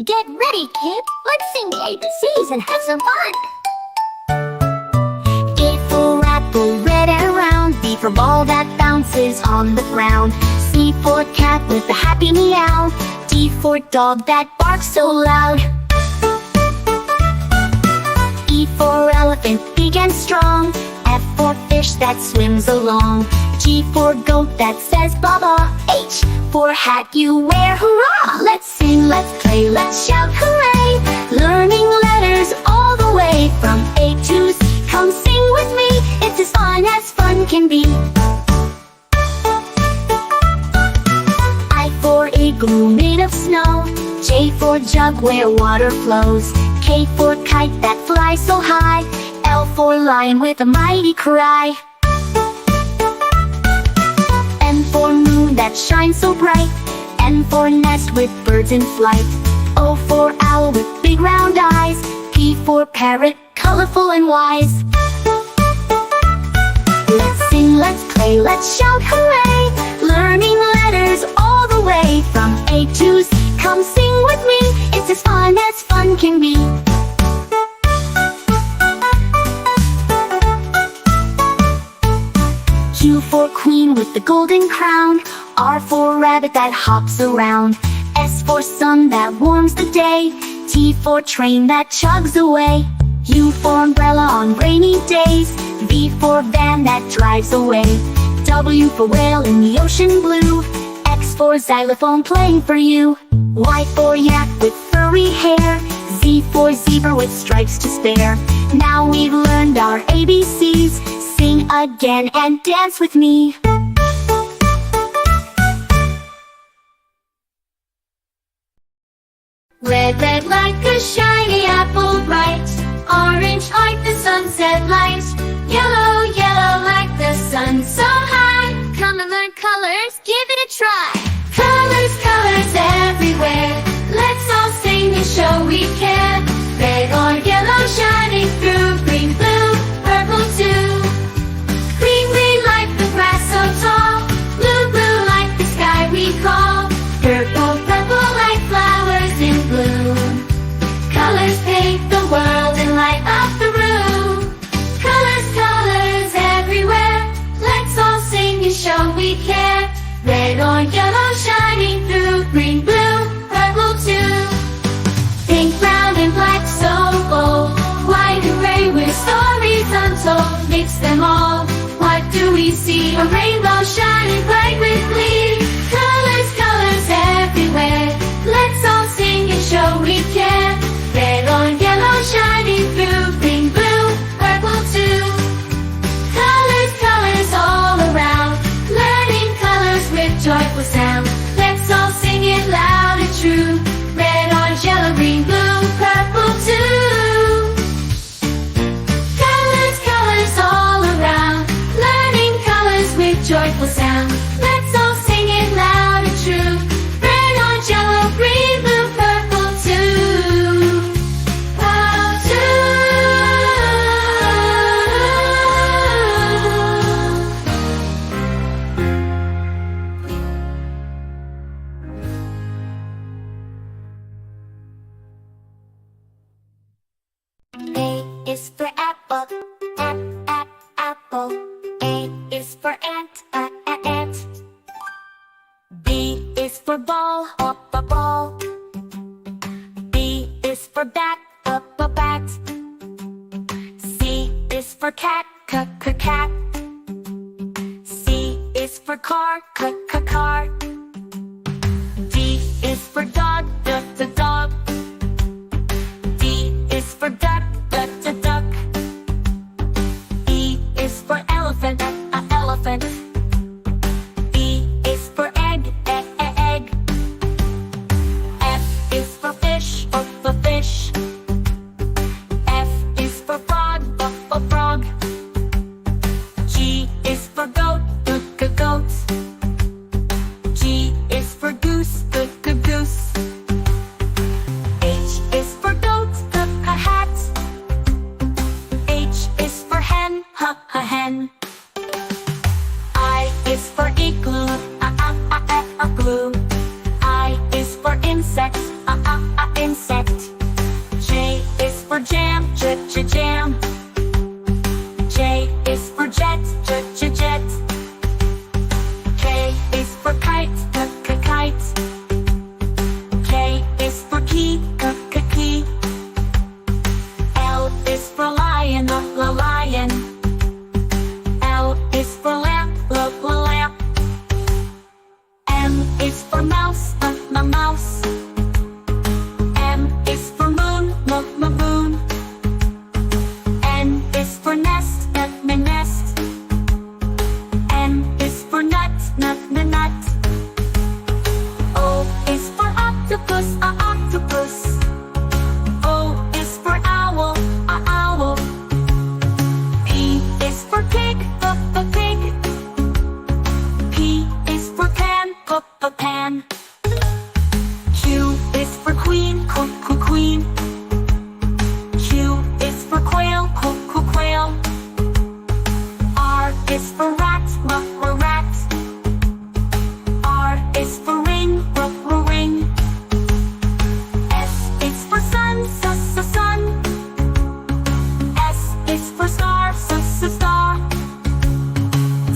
Get ready, kid. Let's sing the ABCs and have some fun. A for apple, red and round. B for ball that bounces on the ground. C for cat with a happy meow. D for dog that barks so loud. E for elephant, big and strong. F for fish that swims along. G for goat that says baba. H for hat you wear, hurrah! Let's sing, let's play, let's shout hooray! Learning letters all the way from A to Z. Come sing with me, it's as fun can be. I for igloo made of snow. J for jug where water flows. K for kite that flies so high. L for lion with a mighty cry. M for moon that shines so bright. N for nest with birds in flight. O for owl with big round eyes. P for parrot, colorful and wise. Let's sing, let's play, let's shout hooray! Learning letters all the way from A to Z. Come sing with me, it's as fun can be. Q for queen with the golden crown. R for rabbit that hops around. S for sun that warms the day. T for train that chugs away. U for umbrella on rainy days. V for van that drives away. W for whale in the ocean blue. X for xylophone playing for you. Y for yak with furry hair. Z for zebra with stripes to spare. Now we've learned our ABCs. Sing again and dance with me. Red, red like a shiny apple bright. Orange like the sunset light. Yellow, yellow like the sun so high. Come and learn colors, give it a try. Colors, colors everywhere. Let's all sing and show we care. Red or yellow shining through. Green, blue, purple too. Green, green like the grass so tall. Blue, blue like the sky we call. Purple, purple like flowers in bloom. Colors paint the world and light up the room. Colors, colors everywhere. Let's all sing and show we care. Red or yellow shining through. Green, blue, purple too. Pink, brown and black so bold. White and gray with stories untold. Mix them all. What do we see? A rainbow shining bright with glee. Colors, colors everywhere. Let's all sing and show we care. Red or yellow shining through. Green, blue, purple too. Colors, colors all around. Learning colors with joyful sound. Let's all sing it loud and true. Red, orange, yellow, green, blue, purple too. Colors, colors all around. Learning colors with joyful sound. Let's all sing it loud and true. Red, orange, yellow, green, blue, purple too. Purple too. A is for apple, apple. A is for ant, ant. B is for ball, ball. B is for bat, bat. C is for cat, cat. C is for car, car. D is for dog, dog. D is for duck, duck. E is for elephant, elephant. E is for egg, egg. F is for fish, fish. F is for frog, frog. G is for goat, goat. for jam, jam. J is for jet, jet. K is for kite, kite. K is for key, key. L is for lion, lion. L is for lamp, lamp. M is for mouse, mouse. M is for moon, moon. N is for nest, nest. N is for nut, nut. O is for octopus, octopus. O is for owl, owl. P is for pig, pig. P is for pan, pan. Q is for queen, queen. Q is for quail, quail. R is for rat, rat. R is for ring, ring. S is for sun, sun. S is for star, star.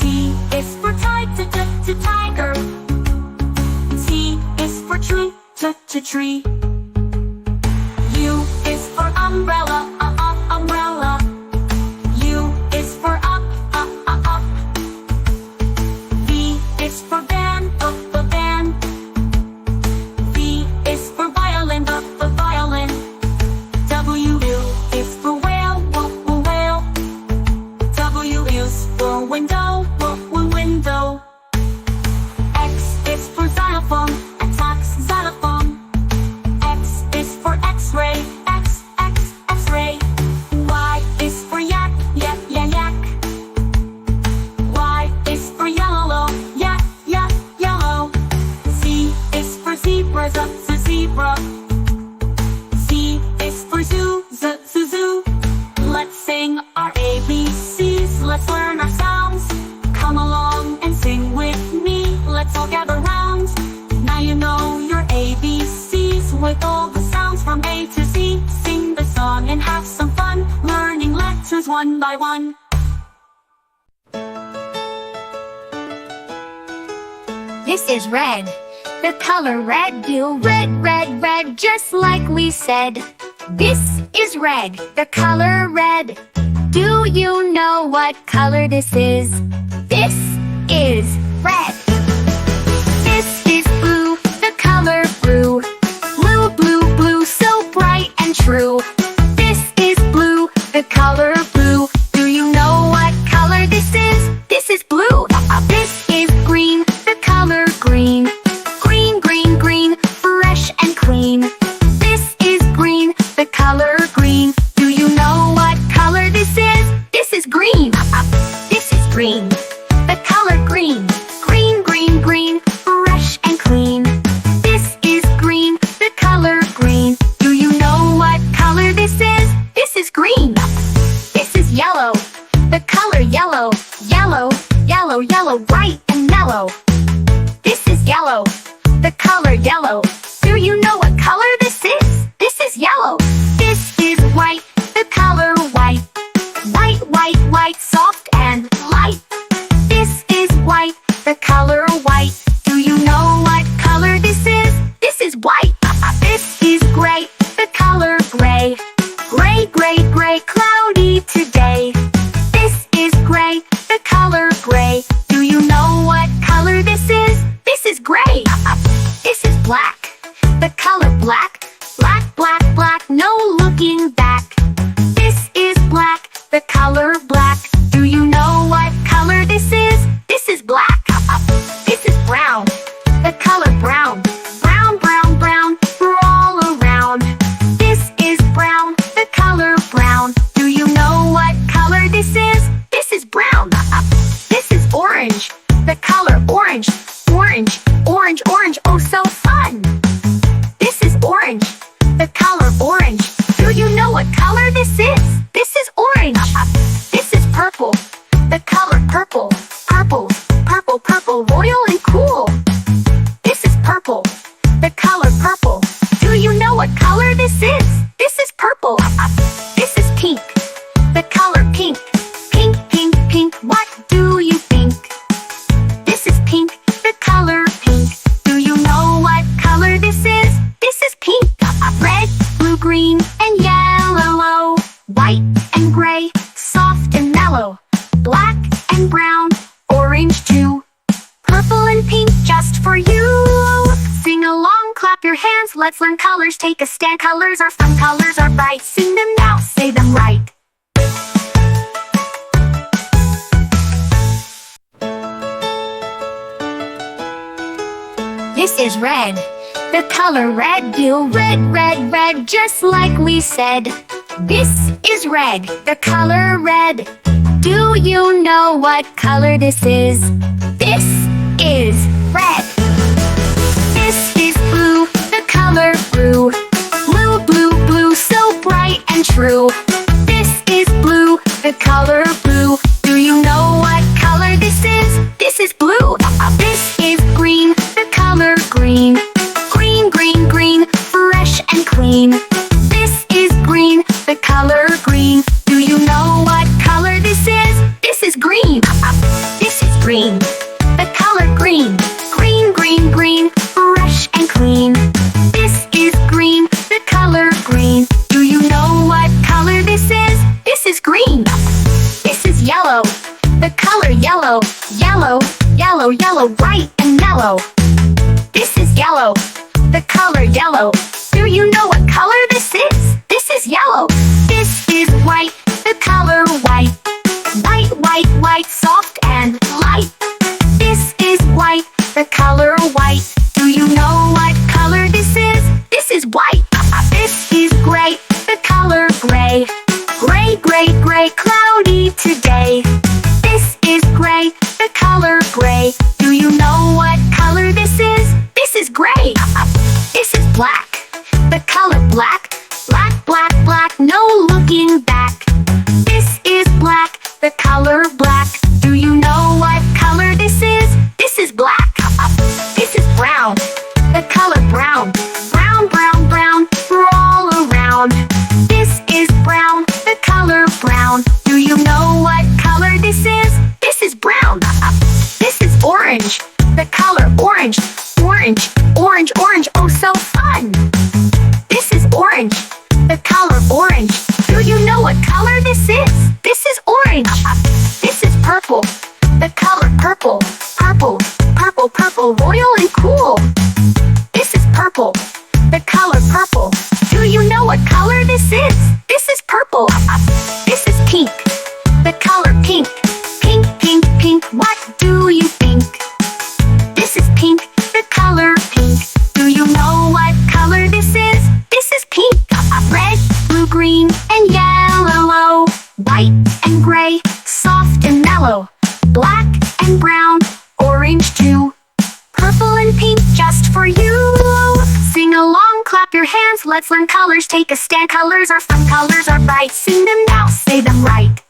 T is for tiger. T is for tree, tree. U is for umbrella, umbrella. U is for up, up. V is for van, van. V is for violin, violin. W is for whale, whale. W is for window, window. X is for xylophone, xylophone. X is for X-ray, X-ray. Y is for yak, yak. Y is for yellow, yellow. Z is for zebra, zebra. Z is for zoo, zoo. Let's sing our ABCs, let's learn our sounds. Come along and sing with me, let's all gather round. Now you know your ABCs with all the sounds from A to Z. Sing the song and have some fun, learning letters one by one. This is red. The color red, do red, just like we said. This is red, the color red. Do you know what color this is? This is red. This is blue, the color blue. Blue, so bright and true. This is blue, the color blue. Do you know what color this is? This is blue. This is green, the color green. Green, fresh and clean. This is green, the color green. Do you know what color this is? This is green. This is green, the color green. Green, fresh and clean. This is green, the color green. Do you know what color this is? This is green. This is yellow, the color yellow. Yellow, bright and mellow. This is yellow, the color yellow. Do you know what color this is? This is yellow. This is white, the color white. White, soft and light. This is white, the color white. Do you know what color this is? This is white. This is gray, the color gray. Gray, cloudy today. This is gray, the color gray. Do you know what color this is? This is gray. This is black, the color black. Black, no looking back. This is black, the color black. Do you know what color this is? This is black. This is brown, the color brown. Brown, all around. This is brown, the color brown. Do you know what color this is? This is brown. This is orange, the color orange. Orange, oh so fun. This is orange, the color orange. Do you know what color this is? This is orange. This is purple, the color purple. Purple, royal and cool. This is purple, the color purple. Do you know what color this is? This is purple. green and yellow, white and gray, soft and mellow, black and brown, orange too, purple and pink just for you. Sing along, clap your hands, let's learn colors, take a stand. Colors are fun, colors are bright. Sing them now, say them right. This is red. The color red, do red, red, red, just like we said. This is red, the color red. Do you know what color this is? This is red. This is blue, the color blue. Blue, blue, blue, so bright and true. This is blue, the color blue. Do you know what color this is? This is blue. This is green, the color green. Green, green, green, fresh and clean. This is green, the color green. Do you know what color this is? This is green. This is green, the color green. Green, green, green, fresh and clean. This is green, the color green. Do you know what color this is? This is green. This is yellow, the color yellow. Yellow, yellow, yellow, bright and mellow. This is yellow, the color yellow. Do you know what color this is? This is yellow. This is white, the color white. White, white, white, soft and light. This is white, the color white. Do you know what color this is? This is white. This is gray, the color gray. Gray, gray, gray, cloudy today. This is gray, the color gray. Do you know what color this is? This is gray. This is black, the color black. Black, black, black, no looking back. This is black, the color black. Do you know what color this is? This is black. This is brown, the color brown. Brown, brown, brown, all around. This is brown, the color brown. Do you know what color this is? This is brown. This is orange, the color orange. Orange, orange, orange, oh so fun. This is orange, the color orange. Do you know what color this is? This is orange. This is purple, the color purple. Purple, purple, purple, royal and cool. This is purple, the color purple. Do you know what color this is? This is purple. This is pink, the color pink. Pink, pink, pink, what do you think? This is pink, the color pink. Do you know what color this is? This is pink. Red, blue, green, and yellow. White and gray, soft and mellow. Black and brown, orange too. Purple and pink just for you. Sing along, clap your hands, let's learn colors, take a stand. Colors are fun, colors are bright. Sing them now, say them right.